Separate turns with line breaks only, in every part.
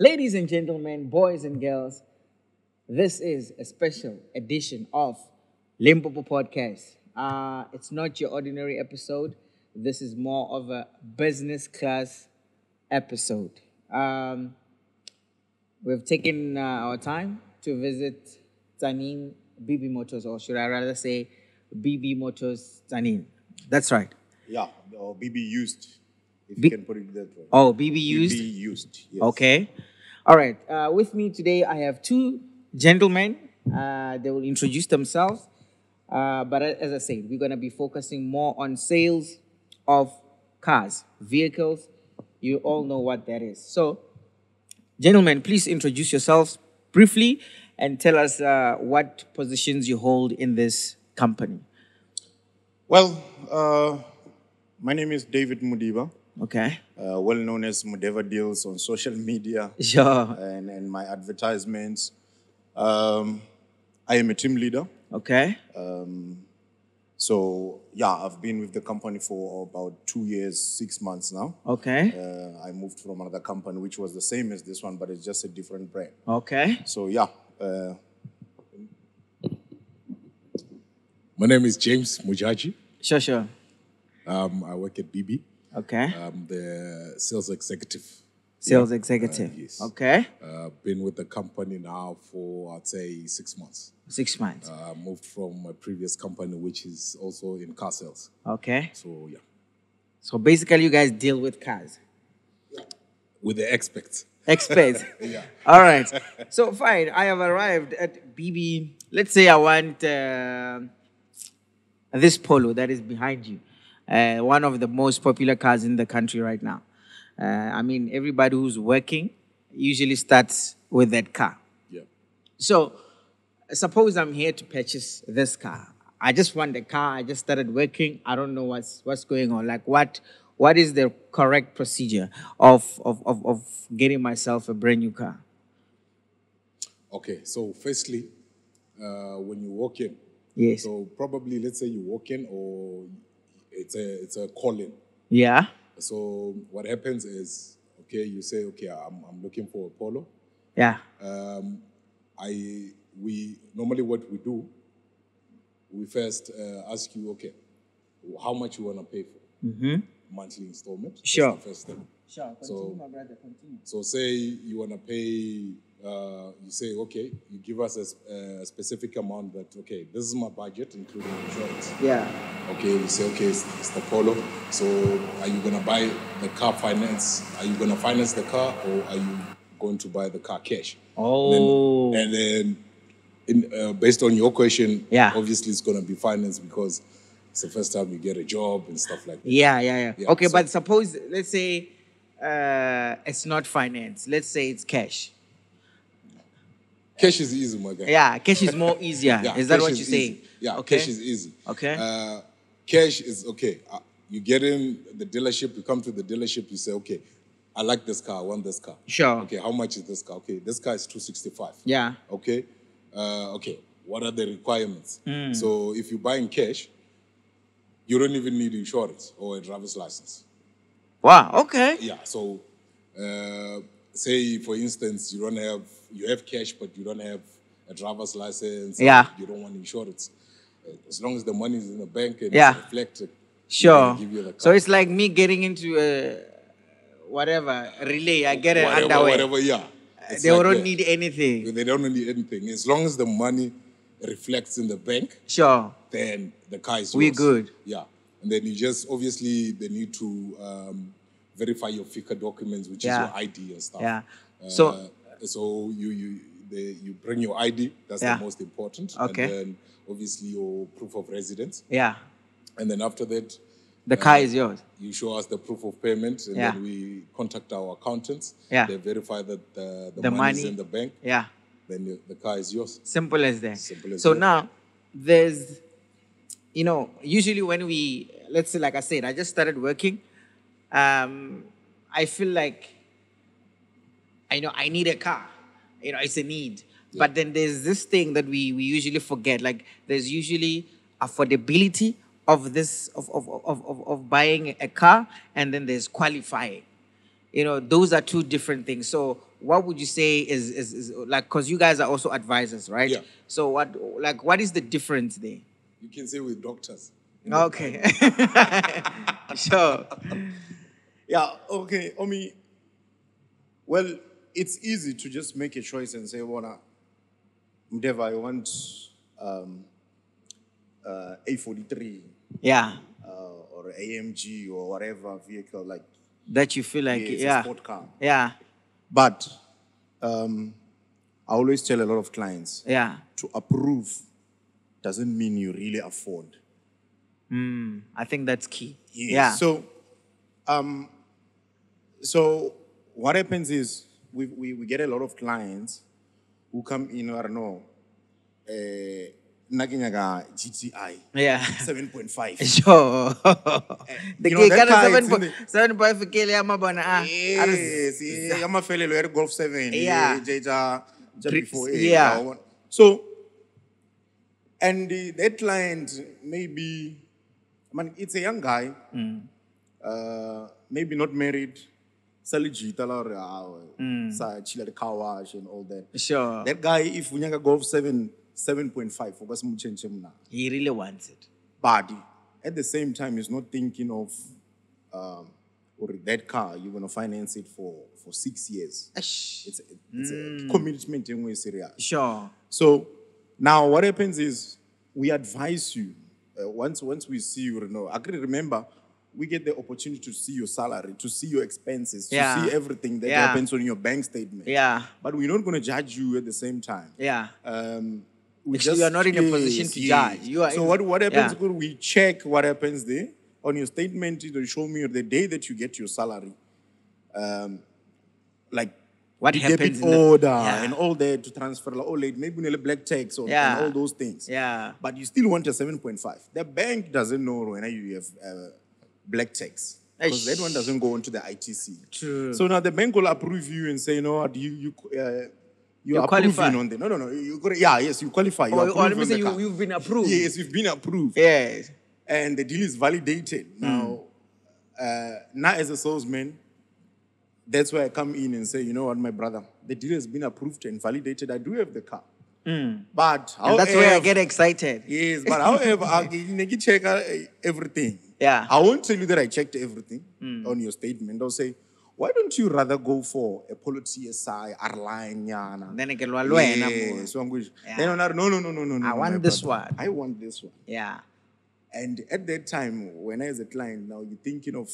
Ladies and gentlemen, boys and girls, this is a special edition of Limpopo podcast. It's not your ordinary episode. This is more of a business class episode. We've taken our time to visit Tanin BB Motors, or should I rather say BB Motors Tanin. That's right.
Yeah, or BB used, if you can put it that way.
Oh, BB used?
BB used, yes.
Okay. All right. With me today, I have two gentlemen. They will introduce themselves. But as I said, we're going to be focusing more on sales of cars, vehicles. You all know what that is. So, gentlemen, please introduce yourselves briefly and tell us what positions you hold in this company.
Well, my name is David Mdeva,
Okay.
well known as Mdeva Deals on social media
Sure.
and my advertisements. I am a team leader.
Okay.
So, yeah, I've been with the company for about 2 years, 6 months now.
Okay.
I moved from another company, which was the same as this one, but it's just a different brand.
Okay.
So, yeah.
My name is James Mujaji.
Sure.
I work at BB.
Okay.
I'm the sales executive.
Sales executive.
Yes.
Okay.
Been with the company now for, I'd say, 6 months.
6 months.
Moved from my previous company, which is also in car sales.
Okay.
So, yeah.
So basically, you guys deal with cars.
With the experts.
Experts.
Yeah.
All right. So fine. I have arrived at BB. Let's say I want this Polo that is behind you. One of the most popular cars in the country right now. I mean, everybody who's working usually starts with that car.
Yeah.
So, suppose I'm here to purchase this car. I just want the car. I just started working. I don't know what's going on. Like, what is the correct procedure of getting myself a brand new car?
Okay. So, firstly, when you walk in,
Yes.
so probably, let's say you walk in or it's a call-in.
Yeah.
So, what happens is, okay, you say, okay, I'm looking for a Polo.
Yeah.
We normally what we do, we first ask you, okay, how much you want to pay for monthly installment. That's
Sure.
the first thing.
Sure.
So-
my brother. Continue.
So say you want to pay, you say, okay, you give us a specific amount that, okay, this is my budget, including insurance.
Yeah.
Okay, you say, okay, it's the Polo. So are you going to buy the car finance? Are you going to finance the car or are you going to buy the car cash?
Oh.
And then based on your question,
Yeah.
obviously it's going to be finance because it's the first time you get a job and stuff like that.
Yeah.
Yeah,
Okay,
so-
but suppose, let's say it's not finance. Let's say it's cash.
Cash is easy, my guy.
Yeah, cash is more easier.
Yeah,
Is that
cash
what
is
you say?
easy. Yeah,
Okay.
cash is easy.
Okay.
Cash is okay. You get in the dealership, you come to the dealership, you say, okay, I like this car, I want this car.
Sure.
Okay, how much is this car? Okay, this car is 265.
Yeah.
Okay. Okay, what are the requirements?
Hmm.
So if you buy in cash, you don't even need insurance or a driver's license.
Wow. Okay.
Yeah. So, say for instance, you have cash, but you don't have a driver's license.
Yeah.
You don't want insurance. As long as the money is in the bank and
Yeah.
it's reflected,
Sure.
they give you the car.
So it's like me getting into a whatever relay. I get an underwear.
Whatever, yeah. It's
They
like
don't
that.
need anything.
They don't need anything. As long as the money reflects in the bank,
Sure.
then the car is
We
yours.
good.
Yeah. And then you just, obviously, they need to verify your FICA documents, which is your ID and stuff.
Yeah.
So you bring your ID, that's the most important.
Okay.
And then, obviously, your proof of residence.
Yeah.
And then after that,
the car is yours.
You show us the proof of payment, and then we contact our accountants.
Yeah.
They verify that the money is in the bank.
Yeah.
Then the car is yours.
Simple as that.
Simple as
so
that.
Now, there's, usually when let's say, like I said, I just started working. I feel like, I need a car. It's a need. Yeah. But then there's this thing that we usually forget. Like, there's usually affordability of this, of buying a car, and then there's qualifying. Those are two different things. So what would you say is like, because you guys are also advisors, right?
Yeah.
So what is the difference there?
You can say with doctors.
Okay. Sure.
Yeah, okay, Omee. Well, it's easy to just make a choice and say, Mdeva, I want A43.
Yeah.
Or AMG or whatever vehicle, like
that you feel like,
it's a sport car.
Yeah.
But I always tell a lot of clients, to approve doesn't mean you really afford.
I think that's key.
Yes. Yeah. So what happens is we get a lot of clients who come in, I don't know, GTI.
Yeah.
7.5.
Sure. The
that car,
7.5 for Kelly, I'm a
yes, I'm a fellow Golf 7.
Yeah.
Before,
yeah.
So, and that client maybe, it's a young guy, maybe not married, chill at the car wash and all that.
Sure.
That guy, if we Golf 7.5,
he really wants it.
But at the same time, he's not thinking of, or that car, you're going to finance it for 6 years. It's a commitment in way serious.
Sure.
So now what happens is we advise you, once we see you, I can remember, we get the opportunity to see your salary, to see your expenses, to see everything that happens on your bank statement.
Yeah.
But we're not going to judge you at the same time.
Yeah.
You
are not in a position to judge. You are
so what happens? We check what happens there on your statement. It will show me the day that you get your salary, like
what
the
happens
debit order and all that to transfer. Maybe black tax and all those things.
Yeah.
But you still want a 7.5. The bank doesn't know when you have black tax. Because that one doesn't go into the ITC.
True.
So now the bank will approve you and say, you know what, you are
qualified.
On the no. Yes, you qualify.
Let me say you've been approved.
Yes, you've been approved.
Yes.
And the deal is validated. Now, as a salesman, that's why I come in and say, you know what, my brother, the deal has been approved and validated. I do have the car. But however,
and that's where I get excited.
Yes, but however, I check everything.
Yeah.
I won't tell you that I checked everything on your statement. I'll say, why don't you rather go for a Polo TSI, R-Line, Yana?
Then I get
no.
I want this one.
I want this one.
Yeah.
And at that time, when I was a client, now you're thinking of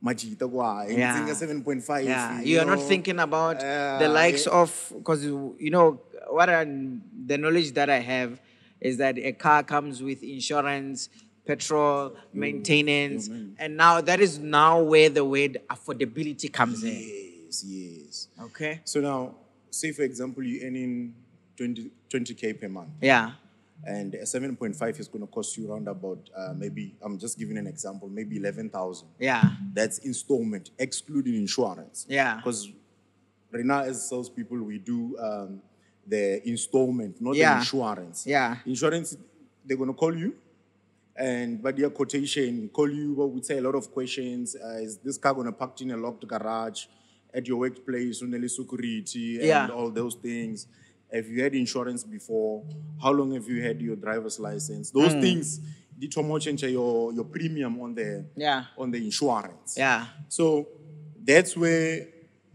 Majita, 7.5.
Yeah. You are not thinking about the likes of, because, the knowledge that I have is that a car comes with insurance, petrol, maintenance, and now that is where the word affordability comes in.
Yes.
Okay.
So now, say for example, you're earning 20K per month.
Yeah.
And a 7.5 is going to cost you around about maybe, I'm just giving an example, maybe 11,000.
Yeah.
That's installment, excluding insurance.
Yeah.
Because right now, as salespeople, we do the installment, not the insurance.
Yeah.
Insurance, they're going to call you. But your quotation, call you, but would say a lot of questions. Is this car going to park in a locked garage at your workplace, on the security, and all those things? Have you had insurance before? How long have you had your driver's license? Those things determine your premium on the insurance.
Yeah.
So that's where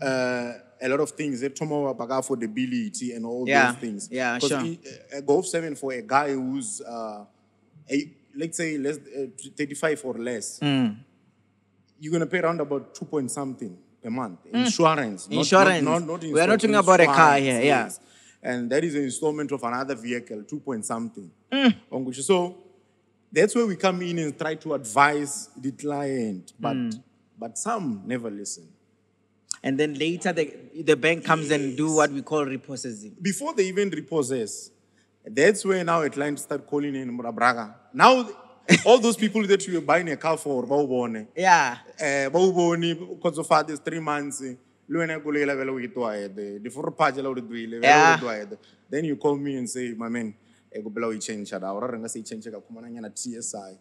a lot of things, they talk about affordability and all those things.
Yeah, sure.
A Golf 7 for a guy who's let's say 35 or less,
Mm.
you're gonna pay around about 2 point something per month. Insurance.
Insurance. We are not talking about a car here, yeah.
yes. And that is an installment of another vehicle, 2 point something. So that's where we come in and try to advise the client, but some never listen.
And then later the bank comes and do what we call repossessing.
Before they even repossess, that's where now a client start calling in Braga. Now, all those people that you were buying a car for,
Yeah.
because of this 3 months, then you call me and say, my man, change TSI.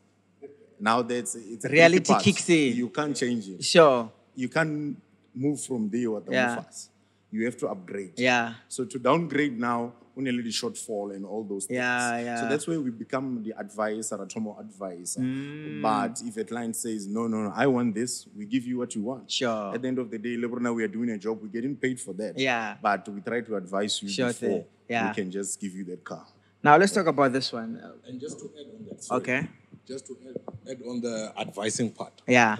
Now it's a
Reality
part.
kicks in.
You can't change it.
Sure.
You can't move from there or
Yeah.
fast. You have to upgrade.
Yeah.
So to downgrade now, only a little shortfall and all those things.
Yeah.
So that's where we become the advisor, a Tomo advisor. But if a client says, no, I want this, we give you what you want.
Sure.
At the end of the day, now we are doing a job, we're getting paid for that.
Yeah.
But we try to advise you
Sure
before
thing. Yeah.
we can just give you that car.
Now let's talk about this one.
And just to add on that, sorry,
Okay.
just to add on the advising part.
Yeah.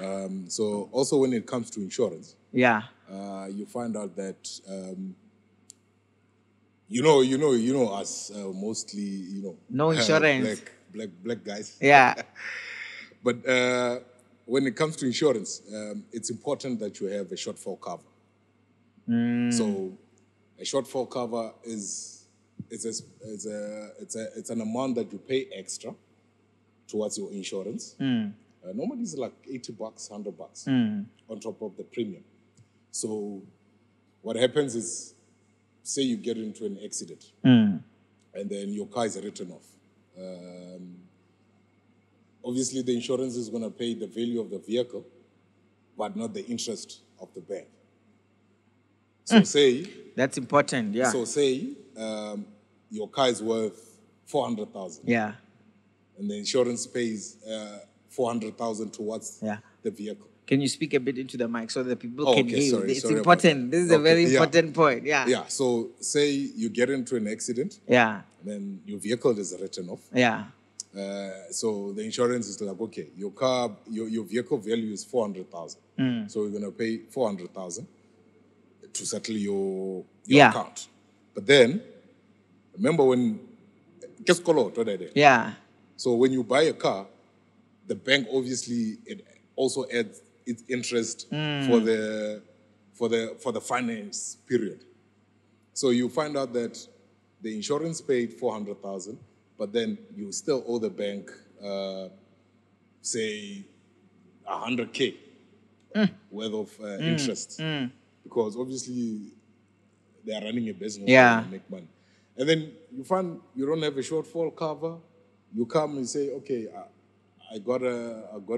So also when it comes to insurance,
Yeah.
you find out that you know us mostly
No insurance.
black guys.
Yeah.
But when it comes to insurance, it's important that you have a shortfall cover. So a shortfall cover it's an amount that you pay extra towards your insurance. Normally it's like $80, $100 on top of the premium. So what happens is, say you get into an accident and then your car is written off. Obviously, the insurance is going to pay the value of the vehicle, but not the interest of the bank. So say...
That's important, yeah.
So say your car is worth $400,000.
Yeah.
And the insurance pays $400,000 towards the vehicle.
Can you speak a bit into the mic so that people can hear you? It's
sorry
important. This is a very important point. Yeah.
Yeah. So say you get into an accident.
Yeah.
Then your vehicle is written off.
Yeah.
So the insurance is like, okay, your car, your vehicle value is $400,000. So we're gonna pay $400,000 to settle your account. But then, remember when
Yeah.
So when you buy a car, the bank obviously it also adds its interest for the finance period. So you find out that the insurance paid $400,000, but then you still owe the bank, say, $100K worth of interest, because obviously they are running a business and make money. And then you find you don't have a shortfall cover. You come and say, okay, I got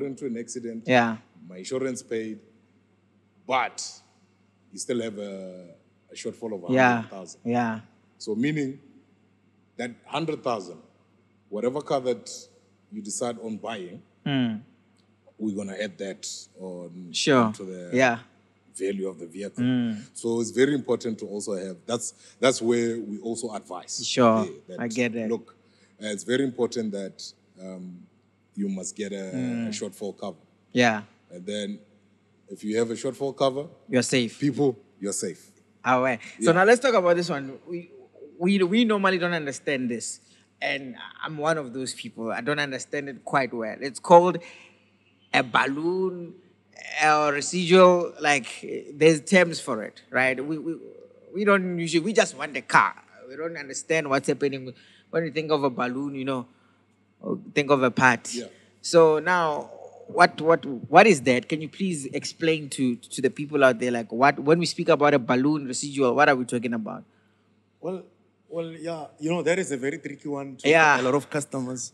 into an accident.
Yeah.
My insurance paid, but you still have a shortfall of $100,000.
Yeah.
So meaning that $100,000, whatever car that you decide on buying, we're gonna add that on to the value of the vehicle. So it's very important to also have that's where we also advise.
Sure, I get it.
Look, it's very important that you must get a shortfall cover.
Yeah.
And then if you have a shortfall cover,
you're safe.
You're safe.
All right. So now let's talk about this one. We normally don't understand this. And I'm one of those people. I don't understand it quite well. It's called a balloon or residual, like there's terms for it, right? We don't usually, we just want the car. We don't understand what's happening. When you think of a balloon, or think of a part.
Yeah.
So now, what is that? Can you please explain to the people out there, like when we speak about a balloon residual, what are we talking about?
Well, yeah, that is a very tricky one to
Yeah.
a lot of customers.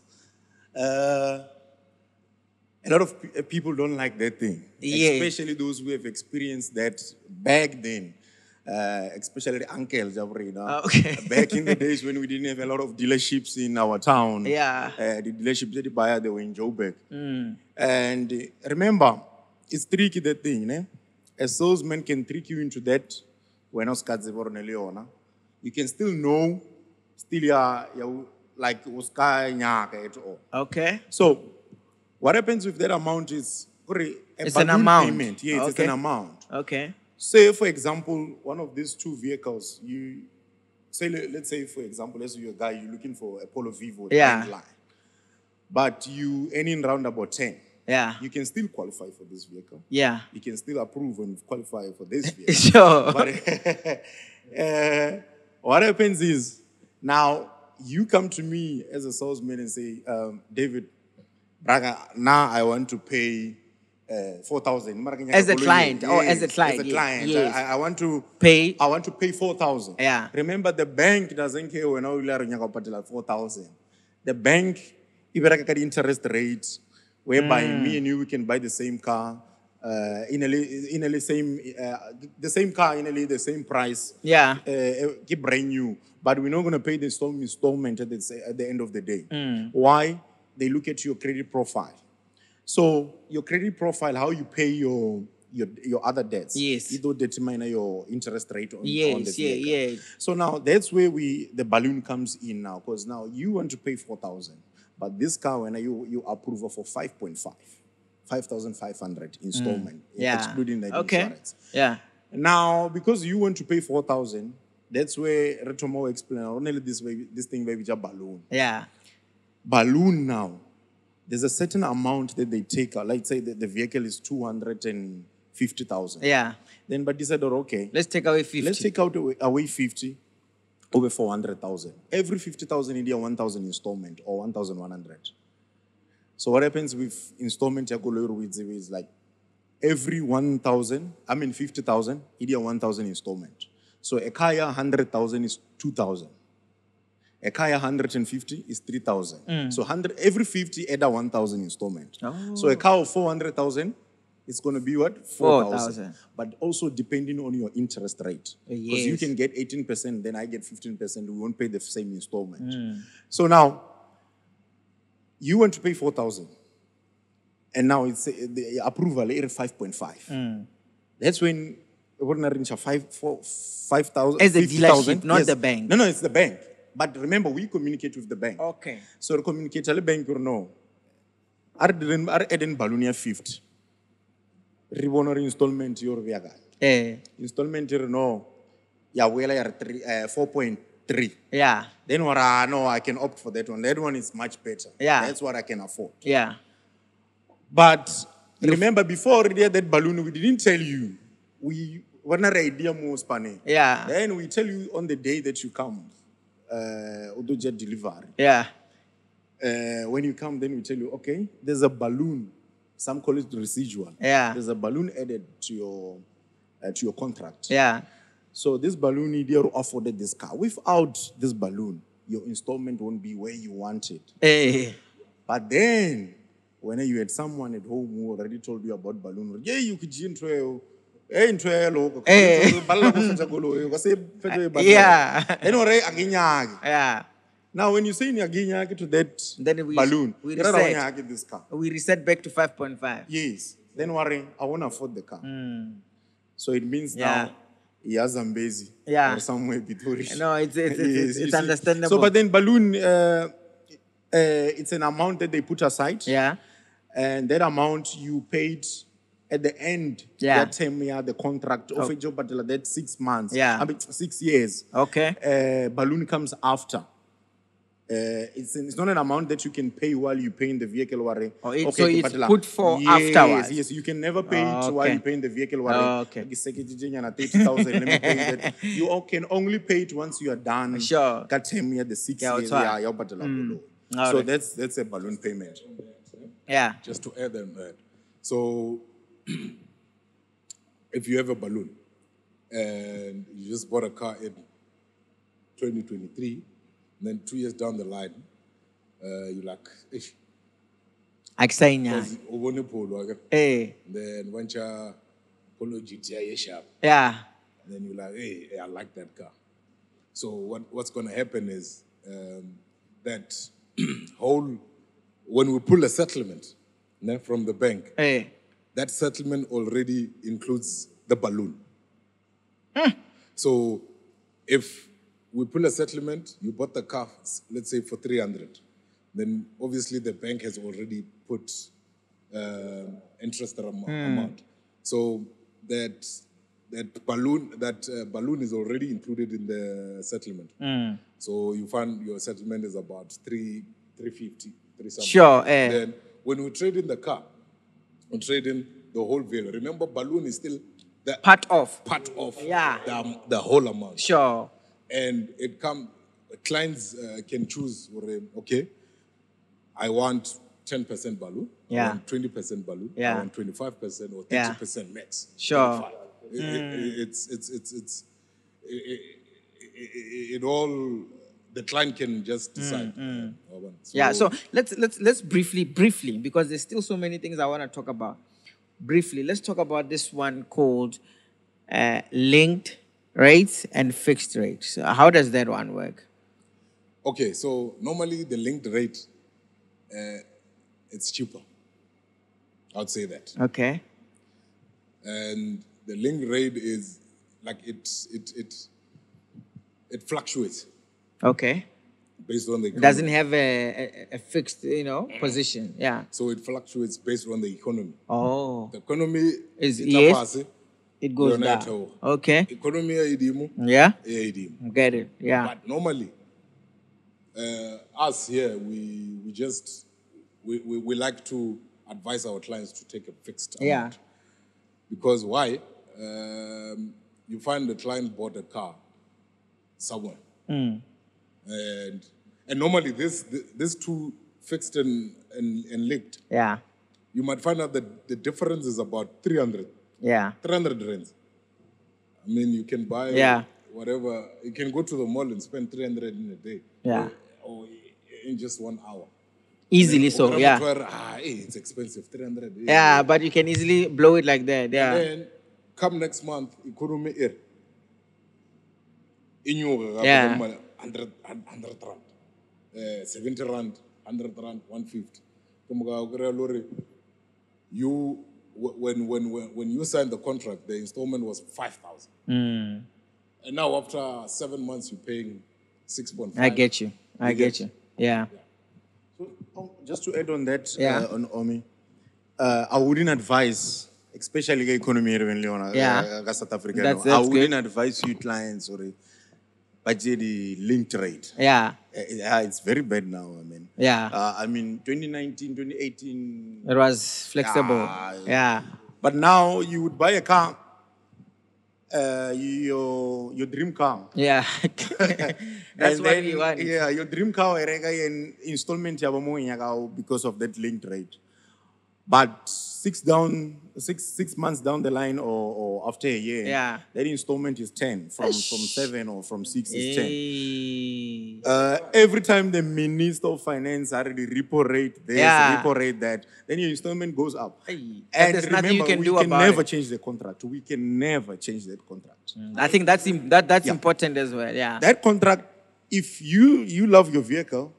A lot of people don't like that thing, especially those who have experienced that back then. Especially the uncles,
Okay.
Back in the days when we didn't have a lot of dealerships in our town.
Yeah.
The dealerships that they buy, they were in Joburg. And remember, it's tricky, that thing, né? A salesman can trick you into that. When you can still know, like uska nyaka at all.
Okay.
So what happens with that amount is
It's an amount.
payment. Yes, it's
Okay.
an amount.
Okay.
Say, for example, one of these two vehicles, let's say, for example, let's say you're a guy, you're looking for a Polo Vivo
Yeah.
line, but you earning round about 10.
Yeah.
You can still qualify for this vehicle.
Yeah.
You can still approve and qualify for this vehicle.
Sure.
But what happens is, now you come to me as a salesman and say, David, Braga, now I want to pay 4,000.
As a client, or as a
Yes,
client,
As a
yes,
client,
yes.
I want to
Pay.
I want to pay 4,000.
Yeah.
Remember, the bank doesn't care when you are 4,000. The bank, even like the interest rate, whereby me and you we can buy the same car, the same car in the same price.
Yeah.
Keep brand new, but we're not going to pay the installment at the end of the day. Why? They look at your credit profile. So your credit profile, how you pay your other debts.
Yes.
It will determine your interest rate on the
Yes. Yeah.
vehicle.
Yeah.
So now that's where the balloon comes in now, because now you want to pay 4,000, but this car when you approve for 5.5, 5,500 installment,
Yeah.
excluding the
Okay.
insurance.
Yeah.
Now because you want to pay 4,000, that's where Retomo explained only this thing where we just balloon.
Yeah.
Balloon now. There's a certain amount that they take out. Like say the vehicle is 250,000.
Yeah.
Then but they said, okay,
Let's take away 50.
let's take out away 50 over 400,000. Every 50,000 in 1,000 installment or 1,100. So what happens with installment is like every 50,000 in 1,000 installment. So a car 100,000 is 2,000. A car 150 is 3,000. So every 50 add a 1,000 installment.
Oh.
So a car of 400,000 it's going to be what? 4,000. But also depending on your interest rate. Because you
Yes.
can get 18%, then I get 15%. We won't pay the same installment. So now, you want to pay 4,000. And now it's the approval is 5.5. That's when we're going to reach 5,000.
As the
50,000.
dealership, not
Yes.
the bank.
No, it's the bank. But remember, we communicate with the bank.
Okay.
So we communicate with the bank or no. Are adding balloon 50. Ribonor installment your viaga. Installment no. Ya wela 4.3.
Yeah.
Then what no, I can opt for that one. That one is much better.
Yeah.
That's what I can afford.
Yeah.
But remember, before we did that balloon, we didn't tell you. We were not idea more spanning.
Yeah.
Then we tell you on the day that you come, do jet delivery.
Yeah.
When you come, then we tell you, okay, there's a balloon. Some call it residual.
Yeah.
There's a balloon added to your contract.
Yeah.
So this balloon, you afforded this car. Without this balloon, your installment won't be where you want it.
Hey.
But then, when you had someone at home who already told you about balloon, yeah, you could
Yeah. Yeah.
Now, when you say to that
Then
balloon,
we
you're
reset.
not this car.
We reset back to 5.5.
Yes. Then worry, I won't afford the car. So it means
Yeah.
now he has Zambezi
Yeah.
or somewhere between.
No, it's
Yes, you
it's
see.
understandable.
So, but then balloon, it's an amount that they put aside.
Yeah.
And that amount you paid at the end,
Yeah.
that time, the contract of a job, but that 6 months,
Yeah.
6 years.
Okay.
Balloon comes after. It's not an amount that you can pay while you pay in the vehicle.
Oh, so it's put for afterwards.
Yes, you can never pay it
Okay.
while you pay in the vehicle.
Okay.
30,000, let me pay that. You can only pay it once you are done.
Sure.
Got 10 years, the 6
Yeah,
years.
that's
Yeah,
right.
So
Alright.
that's a balloon payment.
Yeah.
Just to add on that. So, if you have a balloon and you just bought a car in 2023, and then 2 years down the line, you're like, ish.
Aksainya. Hey.
Then when you Polo GTI sharp,
Yeah.
and then you're like, hey, I like that car. So what's going to happen is that when we pull a settlement from the bank,
Hey.
that settlement already includes the balloon. So if we pull a settlement, you bought the car, let's say for 300. Then obviously the bank has already put interest amount. So that balloon is already included in the settlement. So you find your settlement is about 350, 3 something.
Sure.
Then when we trade in the car, we trade in the whole vehicle. Remember, balloon is still the
Part of. Yeah.
the whole amount.
Sure.
And clients can choose, okay, I want 10% balloon, I
Yeah.
want 20% balloon,
Yeah.
I want 25% or
Yeah.
30% max.
Sure.
25. It all, the client can just decide.
So let's briefly, because there's still so many things I want to talk about. Briefly, let's talk about this one called linked rates and fixed rates. So how does that one work?
Okay, so normally the linked rate, it's cheaper. I would say that.
Okay.
And the linked rate is like it fluctuates
Okay.
based on the
It
economy.
doesn't have a fixed, position. Yeah.
So it fluctuates based on the economy.
Oh.
The economy
Is
it's
yes,
fast,
it goes
yona
down.
yatheoha.
Okay.
Economy idimo,
Yeah.
idimo.
Get it. Yeah.
But normally, us here, we like to advise our clients to take a fixed amount.
Yeah.
Because why? You find the client bought a car somewhere. And normally this two fixed and linked,
Yeah.
you might find out that the difference is about 300
Yeah.
rands. I mean, you can buy
Yeah.
whatever. You can go to the mall and spend 300 in a day.
Yeah.
Or in just 1 hour.
Easily so. Yeah.
It's expensive, 300.
Yeah, but you can easily blow it like that. Yeah.
And then come next month, economy air.
Yeah.
100 rand, 70 rand, 100 rand, 150. You when you signed the contract, the installment was 5,000. And now after 7 months, you're paying 6.5.
I get you. I get you. Yeah.
So, just to add on that,
Yeah.
on Omee, I wouldn't advise, especially the economy here in South Africa.
That's
I wouldn't
good.
advise you clients or budget the linked rate.
Yeah.
It's very bad now. I mean,
Yeah.
2019, 2018.
It was flexible. Yeah.
But now you would buy a car, your dream car.
Yeah. That's
And
what
then,
we want.
Yeah, your dream car and installment because of that linked rate. But 6 months down the line or after a year,
Yeah.
that installment is 10 from 7 or from 6 is 10.
Hey.
Every time the Minister of Finance already repo rate this,
Yeah.
repo rate that, then your installment goes up.
Hey. But
And
there's
remember,
nothing you can
we
do
can
about
never
it.
change the contract. We can never change that contract.
I think that's important as well. Yeah.
That contract, if you love your vehicle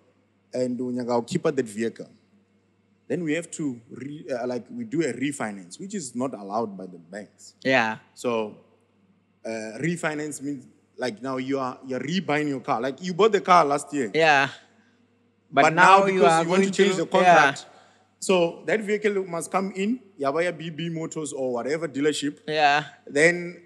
and you keep that vehicle, then we have to we do a refinance, which is not allowed by the banks.
Yeah.
So refinance means like now you're rebuying your car. Like you bought the car last year.
Yeah.
But now
you
because
are
you want
going
to change the
yeah.
contract. So that vehicle must come in, Yabaya BB Motors or whatever dealership.
Yeah.
Then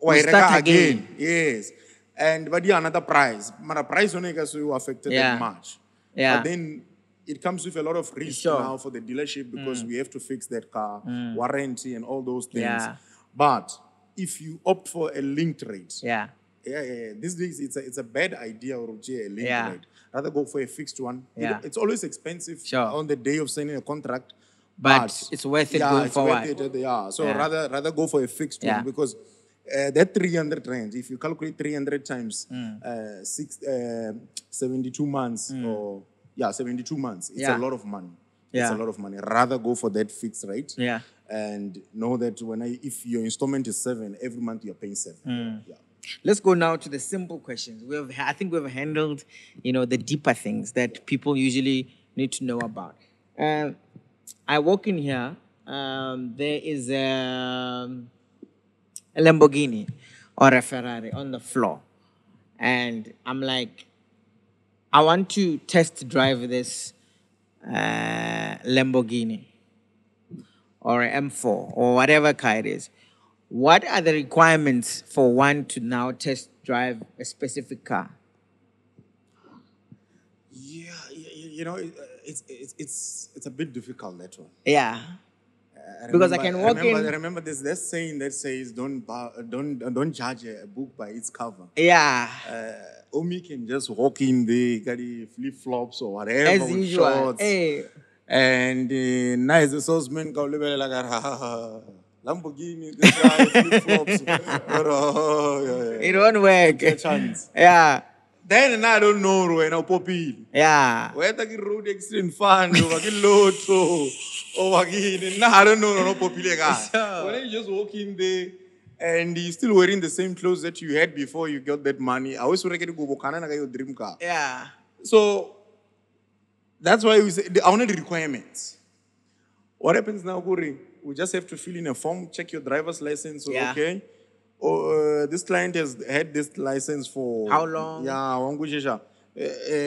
We start
Waireka
again.
Yes. And but yeah, another price. But the price only gets affected
Yeah.
that much.
Yeah.
But then it comes with a lot of risk
Sure.
now for the dealership because we have to fix that car, warranty and all those things.
Yeah.
But if you opt for a linked rate,
Yeah.
these days it's a bad idea or a linked
Yeah.
rate. Rather go for a fixed one.
Yeah.
It's always expensive
Sure.
on the day of signing a contract.
But it's worth it going
it's
forward.
Worth it, yeah. So
Yeah.
rather go for a fixed
Yeah.
one because that 300 rands, if you calculate 300 times 72 months or 72 months, it's
Yeah.
a lot of money.
Yeah.
It's a lot of money. Rather go for that fixed rate.
Yeah.
And know that if your installment is 7, every month you're paying 7. Yeah.
Let's go now to the simple questions. I think we've handled, the deeper things that people usually need to know about. I walk in here. There is a Lamborghini or a Ferrari on the floor. and I'm like, I want to test drive this Lamborghini or M4 or whatever car it is. What are the requirements for one to now test drive a specific car?
Yeah, it's a bit difficult, that one.
Yeah. Because I can walk
I remember this saying that says don't judge a book by its cover.
Yeah.
Omee can just walk in there, got the flip flops or whatever
As
with
usual.
shorts,
Hey.
and nice the salesman go like Lamborghini, this guy flip flops.
It won't work.
Chance.
Yeah.
Then I don't know when I pop in.
Yeah.
Whether the road accident fund or the lotto or again, I don't know, no popular guy.
Sure.
When you just walk in there and you're still wearing the same clothes that you had before you got that money, I always want to go your dream car.
Yeah.
So that's why we say I want the requirements. What happens now, Guri? We just have to fill in a form, check your driver's license.
Yeah.
Okay. This client has had this license for
how long?
Yeah,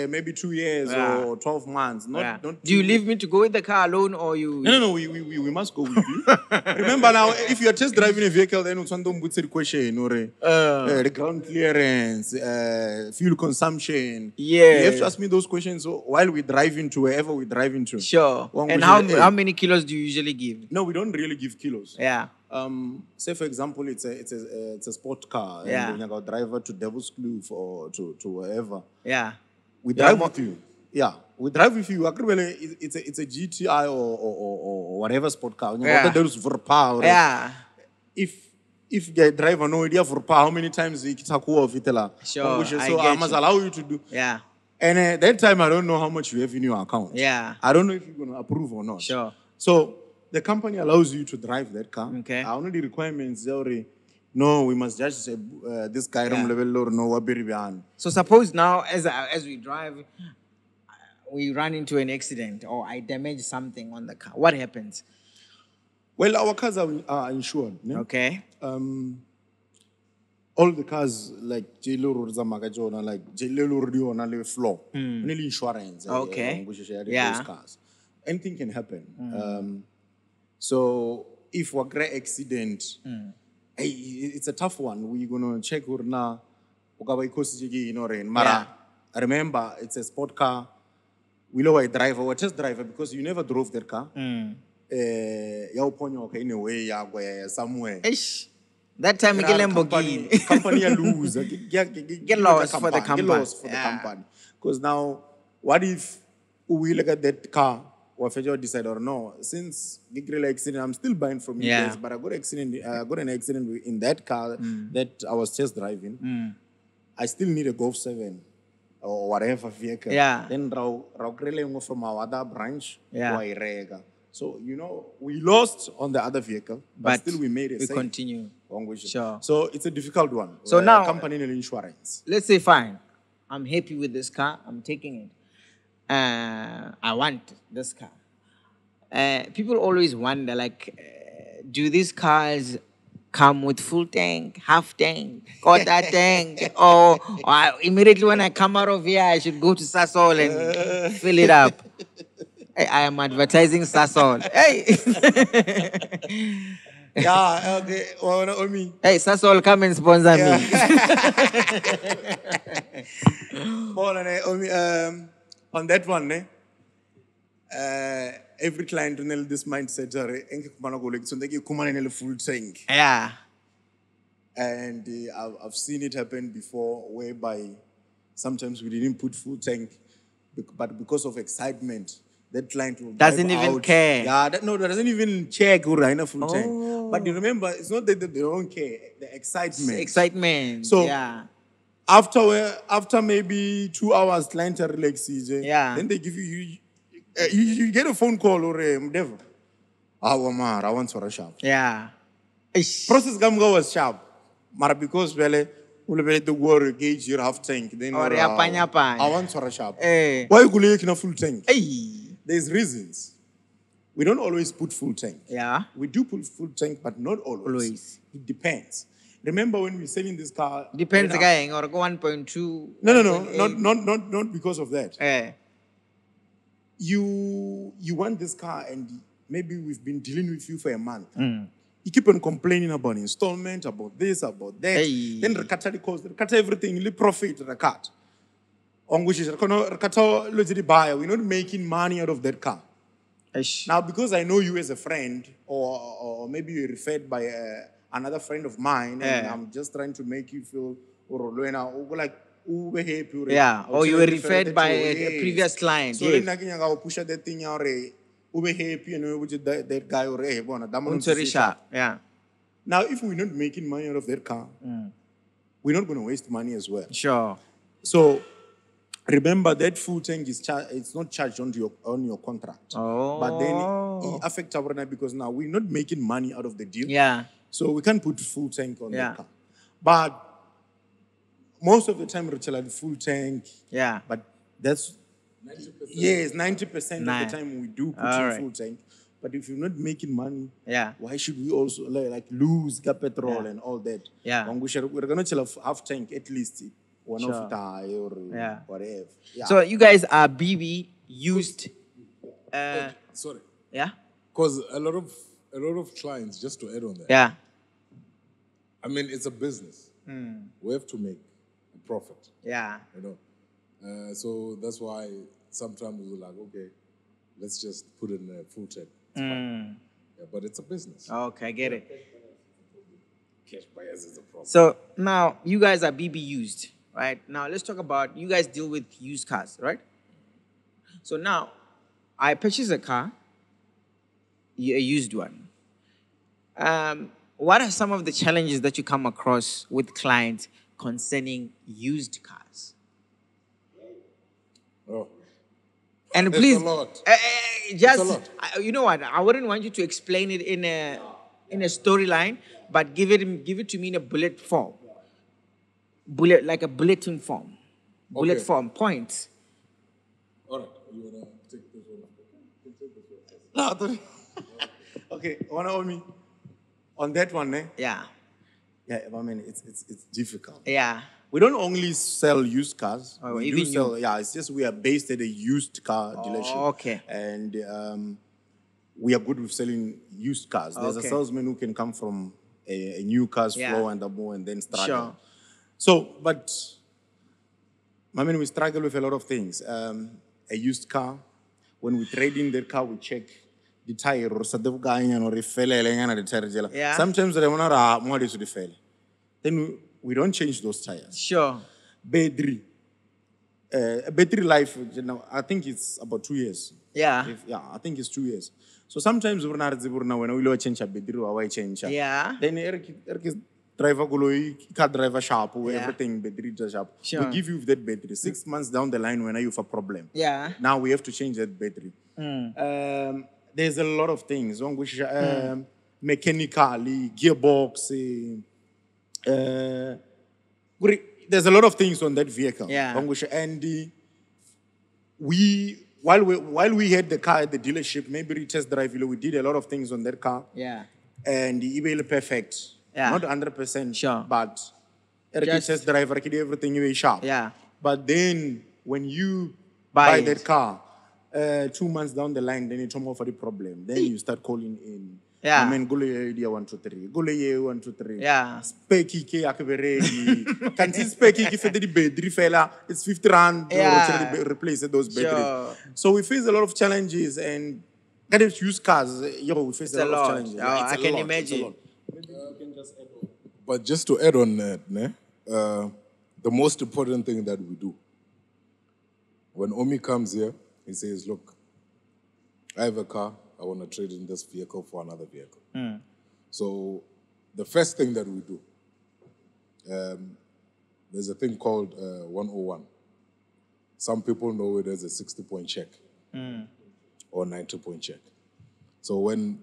maybe 2 years or 12 months. Not
Do you leave me to go with the car alone or you?
No, we must go with you. Remember now, if you are just driving a vehicle, then you want to the question or the ground clearance, fuel consumption.
Yeah.
You have to ask me those questions while we drive into wherever we drive into.
Sure. And how many kilos do you usually give?
No, we don't really give kilos.
Yeah.
Say for example, it's a sport car.
Yeah.
And you got driver to Devil's Kloof or to wherever.
Yeah.
We drive with you. Yeah, we drive with you. It's a GTI or whatever sport car.
Yeah. Yeah.
If the driver no idea for how many times he can off it.
Sure.
So I must allow you to do.
Yeah.
And at that time, I don't know how much you have in your account.
Yeah.
I don't know if you're going to approve or not.
Sure.
So the company allows you to drive that car.
Okay.
I know the requirements already. No, we must just say this guy level or no wabiribian.
So suppose now as we drive, we run into an accident or I damage something on the car. What happens?
Well, our cars are insured. No?
Okay.
All the cars like Jello Zamagajona, like Jello Riona floor, only insurance.
Okay.
Those cars. Anything can happen. So if we get accident, it's a tough one. We're gonna check now. Mara, remember, it's a sport car. We know a driver or test driver because you never drove that car. In a way, somewhere.
That time,
company lose. Get
lost for the company.
Get lost for the company. Because now, what if we look at that car? Or if you decide or no, since big real accident, I'm still buying from you guys, but I got an accident in that car that I was just driving. I still need a Golf 7 or whatever vehicle.
Yeah.
Then from our other branch, so we lost on the other vehicle, but still we made it.
We continue. Sure.
So it's a difficult one.
So now,
company and insurance.
Let's say fine, I'm happy with this car. I'm taking it. I want this car. People always wonder, like, do these cars come with full tank, half tank, quarter tank, or immediately when I come out of here, I should go to Sasol and fill it up? Hey, I am advertising Sasol. Hey.
Yeah, okay. Omee.
Hey, Sasol, come and sponsor
me. On that one, every client will this mindset, so they give full tank.
Yeah.
And I've seen it happen before, whereby sometimes we didn't put full tank, but because of excitement, that client will
doesn't even care.
Yeah, that doesn't even check who ran a full tank. But you remember, it's not that they don't care, the excitement.
Excitement.
So
yeah.
After maybe 2 hours, client are relaxed.
Yeah.
Then they give you get a phone call or a Mdeva. I want to rush up.
Yeah.
Process gamga was sharp. Mara because the war gauge your half tank. Then
I
want to rush up.
Hey.
Why you in a full tank?
Hey.
There's reasons. We don't always put full tank.
Yeah.
We do put full tank, but not always. It depends. remember when we're selling this car?
Depends
when
again, or 1.2.
Not because of that. You want this car, and maybe we've been dealing with you for a month. You keep on complaining about installment, about this, about that.
Hey.
Then recata the cost, recata everything, the profit, recat. On which is recata buyer. We're not making money out of that car. Now, because I know you as a friend, or maybe you're referred by another friend of mine, and I'm just trying to make you feel like.
Yeah, or you were referred by a previous client.
So then I push that thing out. Ube happy, that guy or
Yeah.
Now, if we're not making money out of that car, we're not going to waste money as well.
Sure.
So remember that full tank it's not charged on your contract.
Oh.
But then it affects our night because now we're not making money out of the deal.
Yeah.
So we can't put full tank on that car. But most of the time, we tell full tank.
Yeah.
But that's 90%. Yes, 90% of the time we do put in full tank. But if you're not making money, why should we also like lose petrol and all that?
Yeah.
We're gonna tell half tank at least one of die or whatever. Yeah.
So you guys are BB used.
Sorry.
Yeah.
Because a lot of clients, just to add on that.
Yeah.
I mean, it's a business. We have to make a profit.
Yeah.
You know. So that's why sometimes we're like, okay, let's just put in a full tank. Yeah, but it's a business.
Okay, I get it.
Cash buyers is a problem.
So now you guys are BB used, right? Now let's talk about, you guys deal with used cars, right? So now I purchase a car, a used one. What are some of the challenges that you come across with clients concerning used cars?
Oh.
And please,
a lot.
just
a lot.
You know what? I wouldn't want you to explain it in a storyline, but give it to me in a bullet form, like a bulletin form, bullet form points.
All right, you wanna take this one?
No, okay, Omee. On that one,
Yeah.
Yeah, I mean it's difficult.
Yeah.
We don't only sell used cars.
Oh,
we
even
do sell. Yeah, it's just we are based at a used car dealership.
Okay.
And we are good with selling used cars. There's a salesman who can come from a new car's floor and then struggle.
Sure.
So, but I mean, we struggle with a lot of things. A used car, when we trade in that car, we check the tire or
Yeah.
Sometimes they want more to fail. Then we don't change those tires.
Sure.
Battery life, I think it's about 2 years.
Yeah.
I think it's 2 years. So sometimes when we change a battery, why change?
Yeah.
Then driver car driver sharp, everything battery sharp.
Sure.
We give you that battery 6 months down the line when you have a problem.
Yeah.
Now we have to change that battery. There's a lot of things on which mechanically, gearbox. There's a lot of things on that vehicle.
Yeah.
And while we had the car at the dealership, maybe we test drive, we did a lot of things on that car.
Yeah.
And the eBay perfect.
Yeah.
Not 100%.
Sure.
But
Just-
test drive, everything is sharp.
Yeah.
But then when you
Buy
buy
it.
that car, 2 months down the line, then you come over the problem. Then you start calling in.
Yeah.
I mean, go idea 1, 2, 3. Go 1, 2, 3.
Yeah.
Speki ke akberegi. Can see speki ke the battery fella. It's 50 rand to
Yeah.
replace those batteries.
Sure.
So we face a lot of challenges and kind of used cars. We face a lot of challenges.
Oh,
It's
I
a
can
lot.
imagine.
It's a lot.
But just to add on that, the most important thing that we do, when Omee comes here, he says, look, I have a car, I want to trade in this vehicle for another vehicle. So the first thing that we do, there's a thing called 101. Some people know it as a 60-point check or 90-point check. So when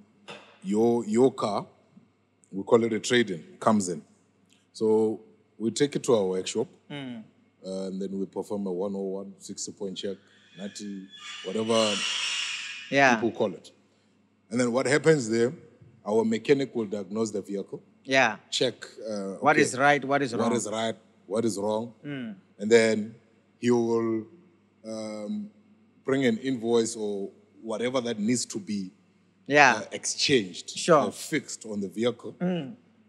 your car, we call it a trade-in, comes in. So we take it to our workshop, and then we perform a 101, 60-point check, 90, whatever people call it. And then what happens there, our mechanic will diagnose the vehicle.
Yeah.
check
What
okay,
is right, what is wrong.
what is right, what is wrong, and then he will bring an invoice or whatever that needs to be
Yeah.
exchanged
Sure.
or fixed on the vehicle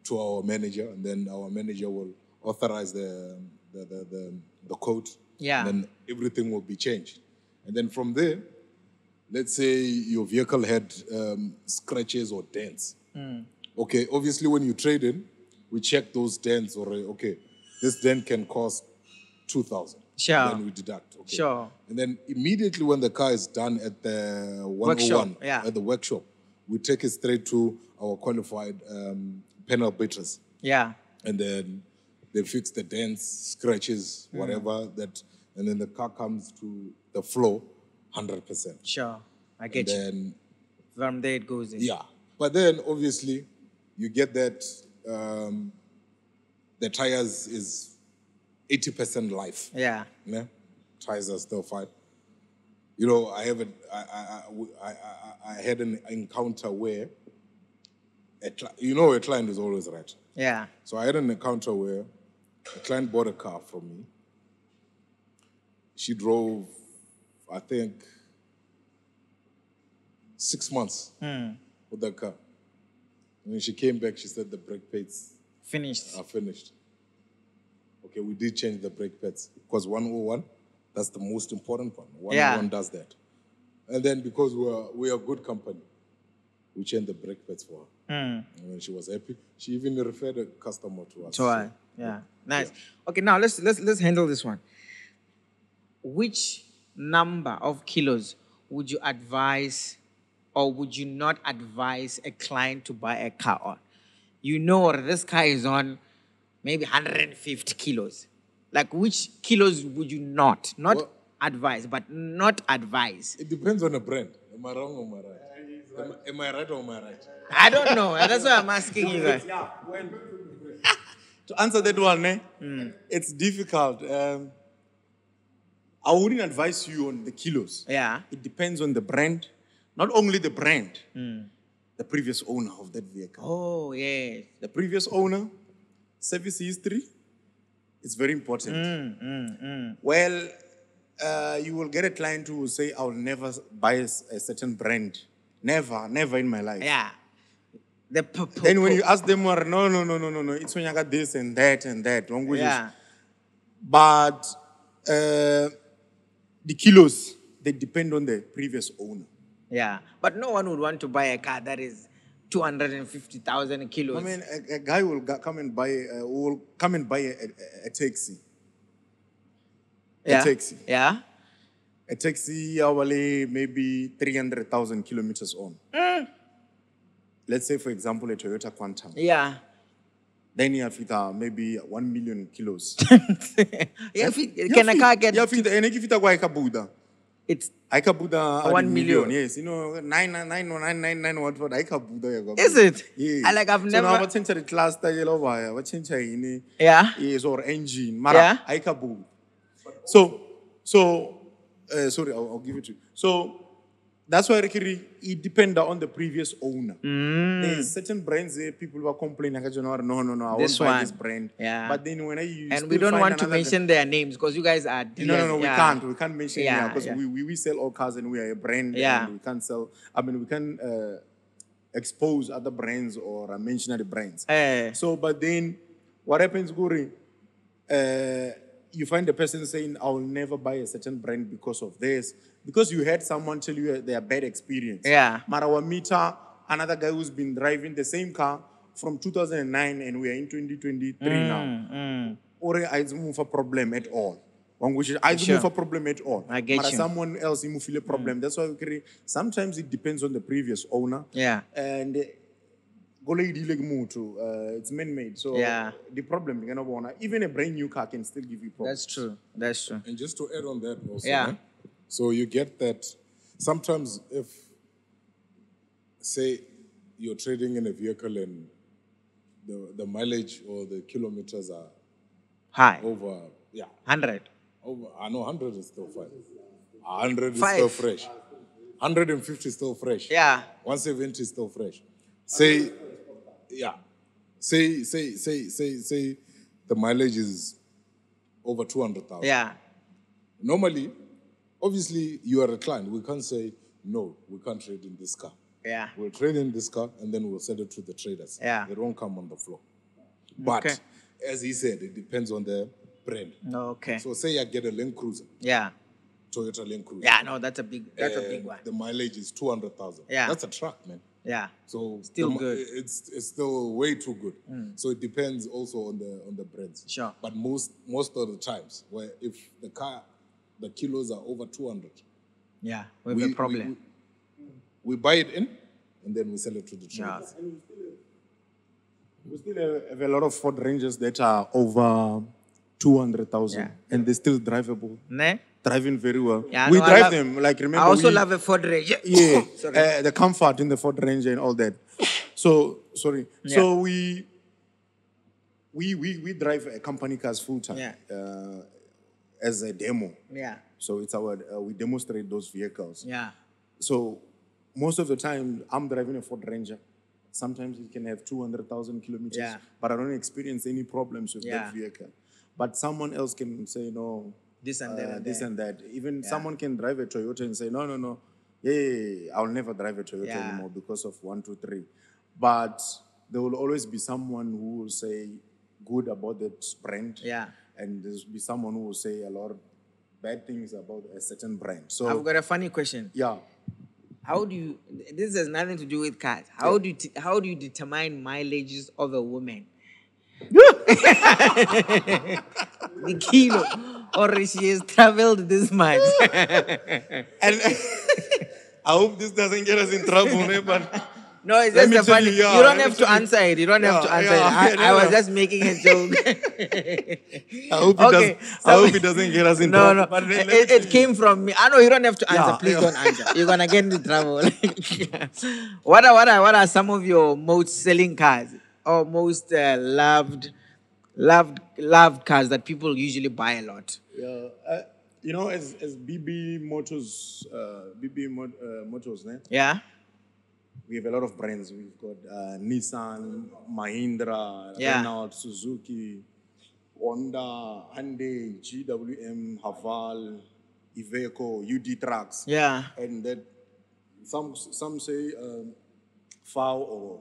to our manager, and then our manager will authorize the quote.
Yeah.
And then everything will be changed, and then from there, let's say your vehicle had scratches or dents. Okay, obviously when you trade in, we check those dents, or okay, this dent can cost 2,000.
Sure.
Then we deduct. Okay.
Sure.
And then immediately when the car is done at the 101,
Workshop, yeah.
at the workshop, we take it straight to our qualified panel beaters.
Yeah.
And then they fix the dents, scratches, whatever that, and then the car comes to the floor 100%.
Sure. I get you.
Then,
From there it goes in.
yeah. But then obviously you get that the tires is 80% life.
Yeah.
Yeah, tires are still fine. You know, I had an encounter where a client is always right.
Yeah.
So I had an encounter where a client bought a car from me. She drove, I think, 6 months with that car. And when she came back, she said the brake pads
Finished.
are finished. Okay, we did change the brake pads because 101, that's the most important one. 101 does that. And then because we are a good company, we changed the brake pads for her. And when she was happy, she even referred a customer to us.
So, yeah. Nice. Okay, now let's handle this one. Which number of kilos would you advise or would you not advise a client to buy a car on? You know this car is on maybe 150 kilos. Like which kilos would you not advise, but not advise?
It depends on the brand. Am I wrong or am I right? Am I right or am I right?
I don't know. That's why I'm asking you guys.
Yeah, to answer that one, it's difficult. I wouldn't advise you on the kilos.
Yeah.
It depends on the brand. Not only the brand, the previous owner of that vehicle.
Oh, yeah.
The previous owner, service history, it's very important. Well, you will get a client who will say, I'll never buy a certain brand. Never in my life.
Yeah.
Then when you ask them, no, it's when you got this and that. Wrong with
Yeah.
But the kilos, they depend on the previous owner.
Yeah. But no one would want to buy a car that is 250,000 kilos.
I mean, a guy will come and buy a taxi.
Yeah.
A taxi.
Yeah.
A taxi, hourly, maybe 300,000 kilometers on. Let's say, for example, a Toyota Quantum.
Yeah.
Then you have maybe 1 million kilos.
Can a car get... It's
Aikabuda
1 million.
Yes, you know, 99999 what Aikabuda.
Is it?
Yes.
I've never...
So now change the class style what change ini.
Yeah.
Yes, or engine. Mara
Yeah.
Aikabu. So sorry, I'll give it to you. So that's why it depends on the previous owner. There's certain brands there people were complaining, no, I won't buy this brand.
Yeah.
But then when
and we don't want to mention their names because you guys are dealers.
No,
yeah.
we can't mention because we sell all cars and we are a brand.
Yeah.
And we can't sell. We can expose other brands or mention other brands. So, but then what happens, Guri? You find the person saying, I will never buy a certain brand because of this. Because you had someone tell you their bad experience.
Yeah.
Marawamita, another guy who's been driving the same car from 2009 and we are in 2023 now. Or I don't move a problem at all. I don't move a problem at all.
I get you.
Someone else will feel a problem. That's why sometimes it depends on the previous owner.
Yeah.
And it's man-made. So the problem, even a brand new car can still give you problems.
That's true.
And just to add on that also,
Yeah.
So you get that sometimes if, say, you're trading in a vehicle and the mileage or the kilometers are
High.
over,
100.
over, I know 100 is still fine. 100 is
Five.
still fresh. 150 is still fresh.
Yeah.
170 is still fresh. Say say the mileage is over 200,000.
Yeah.
Normally, obviously, you are a client. We can't say, no, we can't trade in this car.
Yeah.
We'll trade in this car and then we'll send it to the traders.
Yeah.
It won't come on the floor. But,
Okay.
as he said, it depends on the brand.
Okay.
So say I get a Land Cruiser,
Yeah.
Toyota Land Cruiser.
Yeah, no, that's a big
and
one.
The mileage is 200,000.
Yeah.
That's a truck, man.
Yeah.
So
Still good.
It's still way too good. So it depends also on the brands.
Sure.
But most of the times, where if the kilos are over 200,
Yeah. We have a problem.
we buy it in, and then we sell it to the
Yeah.
traders.
We still have a lot of Ford Rangers that are over 200,000,
Yeah.
and they're still drivable,
Ne?
driving very well.
Yeah,
We
no,
drive them, like remember.
I also
we-
love a Ford Ranger.
Yeah,
Sorry.
the comfort in the Ford Ranger and all that. So sorry.
Yeah.
So we drive company cars full time.
Yeah.
As a demo.
Yeah.
So it's our we demonstrate those vehicles.
Yeah.
So most of the time I'm driving a Ford Ranger. Sometimes it can have 200,000 kilometers,
Yeah.
but I don't experience any problems with
Yeah.
that vehicle. But someone else can say no.
This and that and
this
that.
and that. Even
Yeah.
someone can drive a Toyota and say, no. Yeah, I'll never drive a Toyota
Yeah.
anymore because of 1, 2, 3. But there will always be someone who will say good about that brand.
Yeah.
And there'll be someone who will say a lot of bad things about a certain brand. So,
I've got a funny question.
yeah.
How do you? This has nothing to do with cars. How do you determine mileages of a woman? The kilo, or she has traveled this much.
And I hope this doesn't get us in trouble, man, but
No, it's
Let
just
me
a
tell
funny.
you, yeah,
You don't
let me
have to
tell you.
answer it. You don't have to
Yeah,
answer
yeah,
it.
no,
I was
no.
just making a joke.
I hope it,
Okay,
I hope it doesn't get us in
No,
trouble.
no.
But let me
It
tell you.
came from me. I know you don't have to answer.
Yeah,
Please
yeah.
don't answer. You're gonna get into trouble. What are some of your most selling cars or most loved cars that people usually buy a lot?
Yeah, as BB Motors, Motors, né?
Yeah.
We have a lot of brands. We've got Nissan, Mahindra,
Yeah.
Renault, Suzuki, Honda, Hyundai, GWM, Haval, Iveco, UD Trucks.
Yeah.
And that some say FAW or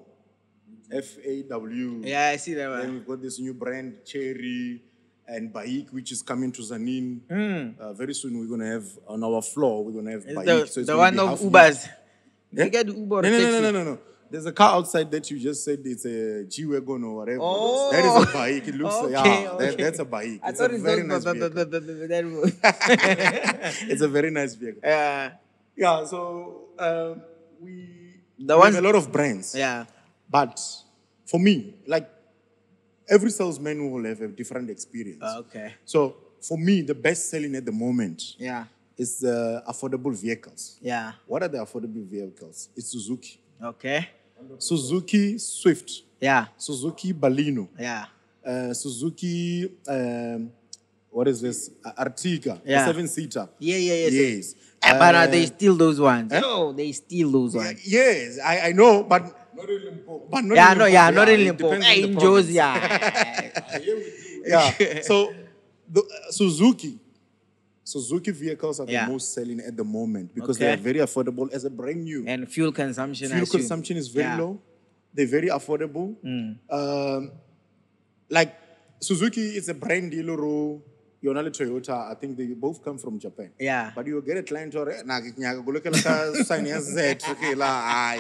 FAW.
Yeah, I see that
Then
one.
we've got this new brand, Cherry and Baik, which is coming to Zanin. Very soon we're going to have, on our floor, we're going to have
It's
Baik. So it's
the
gonna
one
be
of
half
Ubers.
Yeah?
You get Uber or
No,
taxi.
no. There's a car outside that you just said it's a G-Wagon or whatever.
Oh.
That is a Baik. It looks
Okay,
like, that's a Baik.
I
It's
thought
a
it's
very
those
nice vehicle.
that
It's a very nice vehicle. Yeah, so we
The
have
ones-
a lot of brands.
Yeah.
But for me, like every salesman will have a different experience.
Okay.
So for me, the best selling at the moment
Yeah.
is affordable vehicles.
Yeah.
What are the affordable vehicles? It's Suzuki.
Okay.
Suzuki Swift.
Yeah.
Suzuki Baleno.
Yeah.
Suzuki, what is this? Artiga,
Yeah.
the 7-seater.
Yeah.
Yes.
But are they still those ones? No, they still those ones.
Yes, I know, but
Not in Limpopo.
but not
Yeah,
in
no,
Limpopo.
yeah, not in
it
Limpopo.
depends on
Hey,
the
in
province.
Jozi, yeah.
Yeah. So the Suzuki vehicles are
Yeah.
the most selling at the moment because
Okay.
they are very affordable as a brand new.
And fuel consumption. I
Fuel
assume.
consumption is very
Yeah.
low. They're very affordable. Like Suzuki is a brand dealer. Yonale Toyota, I think they both come from Japan.
Yeah.
But you get a client or sign okay, la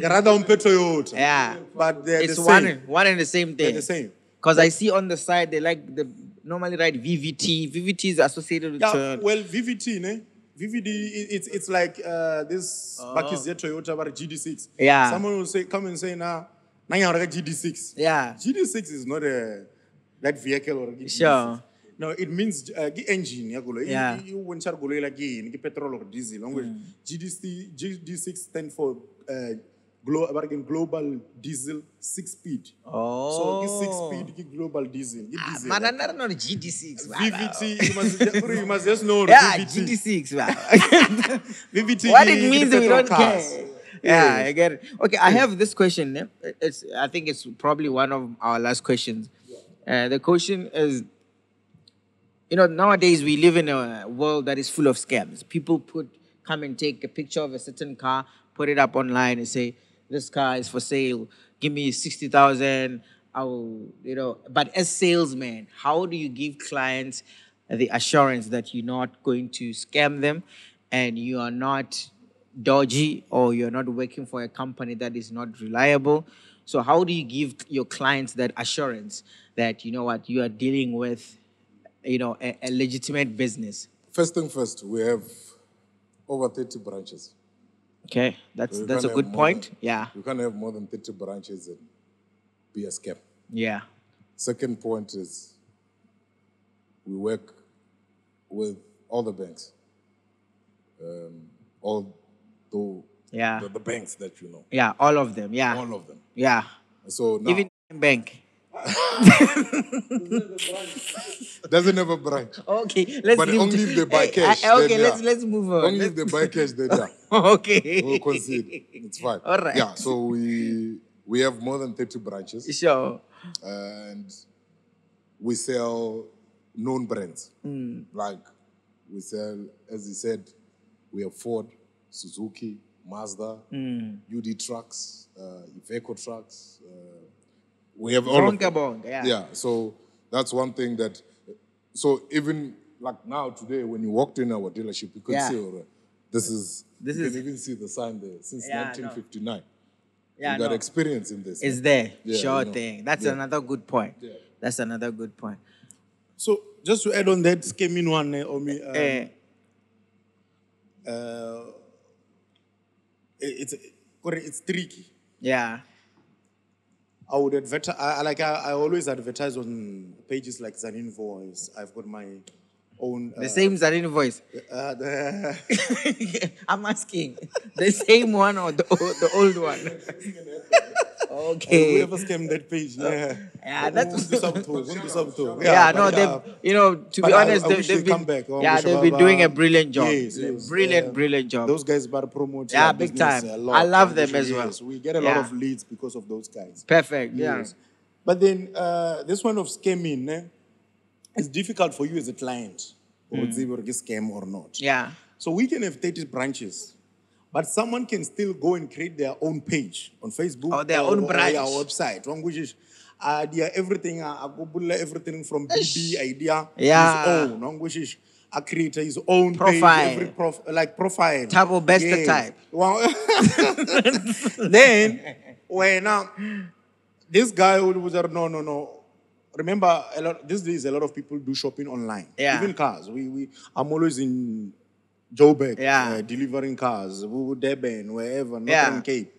rather on Toyota.
Yeah.
But they're
It's
the same.
one and the same
They're
thing.
the same.
Because I see on the side they normally write VVT. VVT is associated with
Yeah, well, VVT, ne? VVD, it's like this Bakizia Toyota but GD6.
Yeah.
Someone will come and say, nah, GD6.
Yeah.
GD6 is not that vehicle or GD6.
Sure.
No, it means engine.
Yeah.
You want to go like petrol or diesel. GD6 stands for global diesel 6-speed.
Oh.
So this 6-speed global diesel. Diesel.
Man, I'm not GD6. Wow.
VVT, you must just know
Yeah,
VVT.
GD6. Wow.
VVT.
What it means, we don't
cars.
care. Yeah, I get it. Okay, I have this question. I think it's probably one of our last questions. The question is, nowadays we live in a world that is full of scams. People come and take a picture of a certain car, put it up online and say, this car is for sale. Give me 60,000. But as salesman, how do you give clients the assurance that you're not going to scam them and you are not dodgy or you're not working for a company that is not reliable? So how do you give your clients that assurance that, you are dealing with, a legitimate business?
First thing first, we have over 30 branches.
Okay, that's a good point. Yeah.
You can't have more than 30 branches and be a scam.
Yeah.
Second point is we work with all the banks. The banks that you know.
Yeah, all of them. Yeah.
All of them.
Yeah.
So now,
even bank.
Doesn't have a branch.
Okay,
but only if they buy cash.
Okay, let's move on.
Only if they buy cash, then yeah.
Okay.
We'll concede. It's fine.
All right.
Yeah, so we have more than 30 branches.
Sure.
And we sell known brands. Like we sell, as he said, we have Ford, Suzuki, Mazda, UD trucks, Iveco trucks. We have all of them. Yeah, so that's one thing that... So even like now, today, when you walked in our dealership, you could see this is... You can even see the sign there, since 1959. You got experience in this.
It's there. Sure thing. That's another good point. Yeah. That's another good point.
So just to add on that scamming one, Omee, it's tricky.
Yeah.
I would advertise. I always advertise on pages like Zanin Voice. I've got my own.
The same Zanin Voice. I'm asking the same one or the old one. Okay.
Whoever scammed that page,
yeah, that's to be honest, they've been, they've been doing a brilliant job.
Yes,
brilliant job.
Those guys better promote.
Yeah, big time. I love them as well.
We get a lot of leads because of those guys.
Perfect.
Yes. Yeah. But then this one of scamming, it's difficult for you as a client, or scam or not.
Yeah.
So we can have 30 branches. But someone can still go and create their own page on Facebook
or their own branch,
or their website. Everything from BB idea his own. I create his own
profile,
page, profile.
Tabo best type.
Then when this guy was no. Remember, these days a lot of people do shopping online.
Yeah.
Even cars. I'm always in Joburg, delivering cars, Durban, wherever, Northern Cape.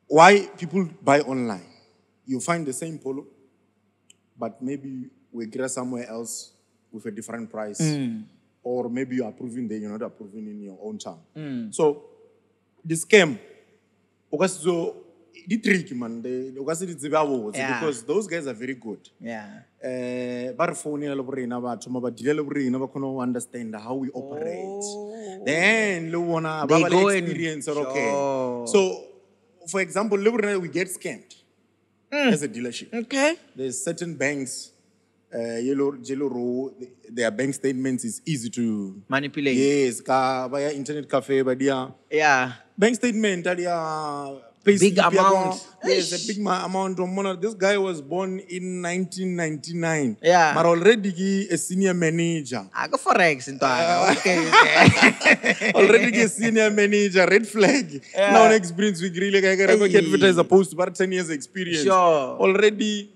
Why people buy online? You find the same polo, but maybe we get somewhere else with a different price. Or maybe you're approving there, you're not approving in your own town. So, the scam, the trick, man, because those guys are very good.
Yeah.
But phone understand how we operate. Then they go experience okay. So, for example, we get scammed as a dealership.
Okay.
There's certain banks, their bank statements is easy to
manipulate.
Yes, via internet cafe, but
yeah.
Bank statement,
big amount.
Yes, a big amount. This guy was born in 1999.
Yeah.
But already a senior manager.
I go forex into
already a senior manager. Red flag. Now an experience we really can advertise a post about 10 years experience.
Sure.
Already,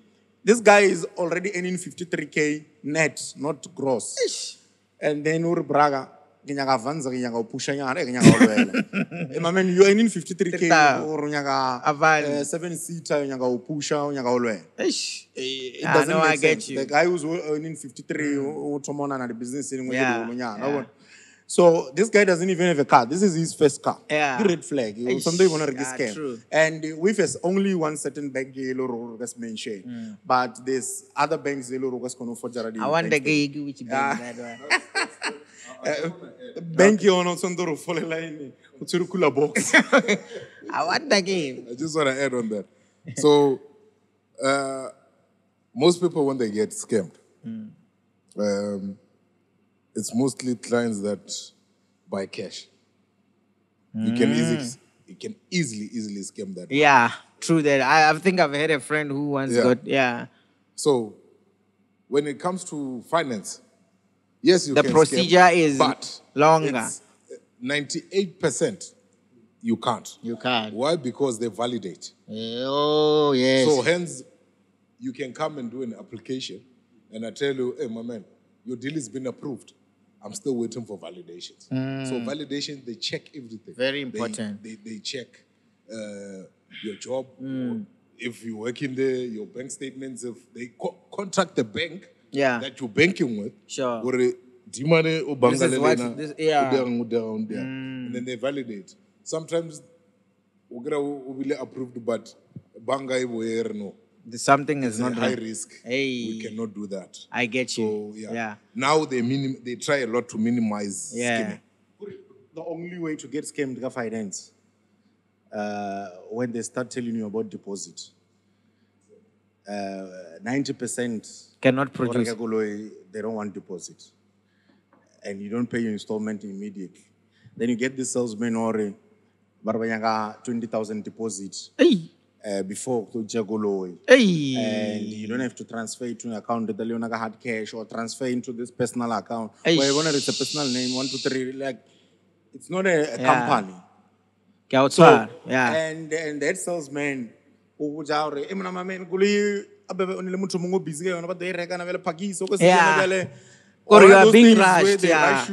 this guy is already earning 53K net, not gross.
Ish.
And then Braga. My man, you're earning 53K or 7-seater, it doesn't make sense. The guy who's earning 53 the business so this guy doesn't even have a car. This is his first car.
Yeah.
Red flag. Sometimes you want to scam.
True.
And with us, only one certain bank that's mentioned. But there's other banks
I want the guy which bank that one.
Bank yona utsondoro folela ini. Utsuru kula box.
I want the game.
I just want to add on that. So, most people, when they get scammed, it's mostly clients that buy cash. You can easily scam that.
Yeah, true that. I think I've had a friend who once got,
So, when it comes to finance, yes, you
the
can
procedure
scam,
is
but
longer.
it's 98% you can't.
You can't.
Why? Because they validate.
Oh, yes.
So hence, you can come and do an application, and I tell you, hey, my man, your deal has been approved. I'm still waiting for validations. So validation, they check everything.
Very important.
They check your job, if you work in there, your bank statements, if they contact the bank that you're banking with.
Sure.
Or
This is what
and then they validate. Sometimes we get approved, but banga no.
Something is not
high
right.
risk.
Hey.
We cannot do that.
I get you.
So now they try a lot to minimize skimming.
The only way to get scammed in finance, when they start telling you about deposit, 90%
Cannot produce.
they don't want deposit, and you don't pay your installment immediately. Then you get the salesman or 20,000 deposit
Hey.
before to Jagolo.
Hey.
And you don't have to transfer it to an account that you had cash or transfer into this personal account.
Hey.
Where when it's a personal name, 1, 2, 3, like it's not a company.
So,
And that salesman, busy,
or you are being
rushed.
rushed.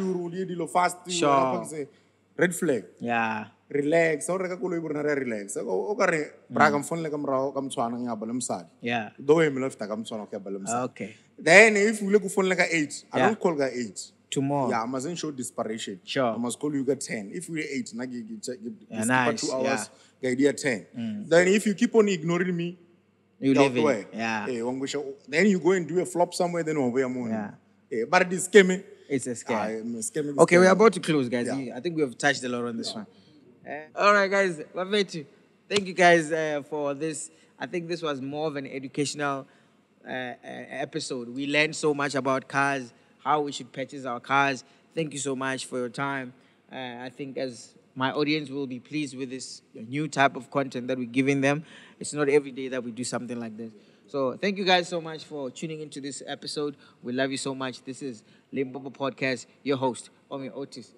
Sure. Red flag.
Yeah.
Relax. Relax.
Yeah. Okay.
Then if you look for like 8, I don't call guy 8.
Tomorrow.
Yeah, I mustn't show desperation.
Sure.
I must call you get 10. If we're 8,
nice.
2 hours, the idea 10. Then if you keep on ignoring me,
You live it.
yeah. Then you go and do a flop somewhere, then over your money. Yeah. But this scam,
it's a scam.
Scam.
Okay, we're about to close, guys. I think we have touched a lot on this one. All right, guys. Thank you, guys, for this. I think this was more of an educational episode. We learned so much about cars, how we should purchase our cars. Thank you so much for your time. I think as my audience will be pleased with this new type of content that we're giving them. It's not every day that we do something like this. So thank you guys so much for tuning into this episode. We love you so much. This is Limpopo Podcast, your host, Omee Otis.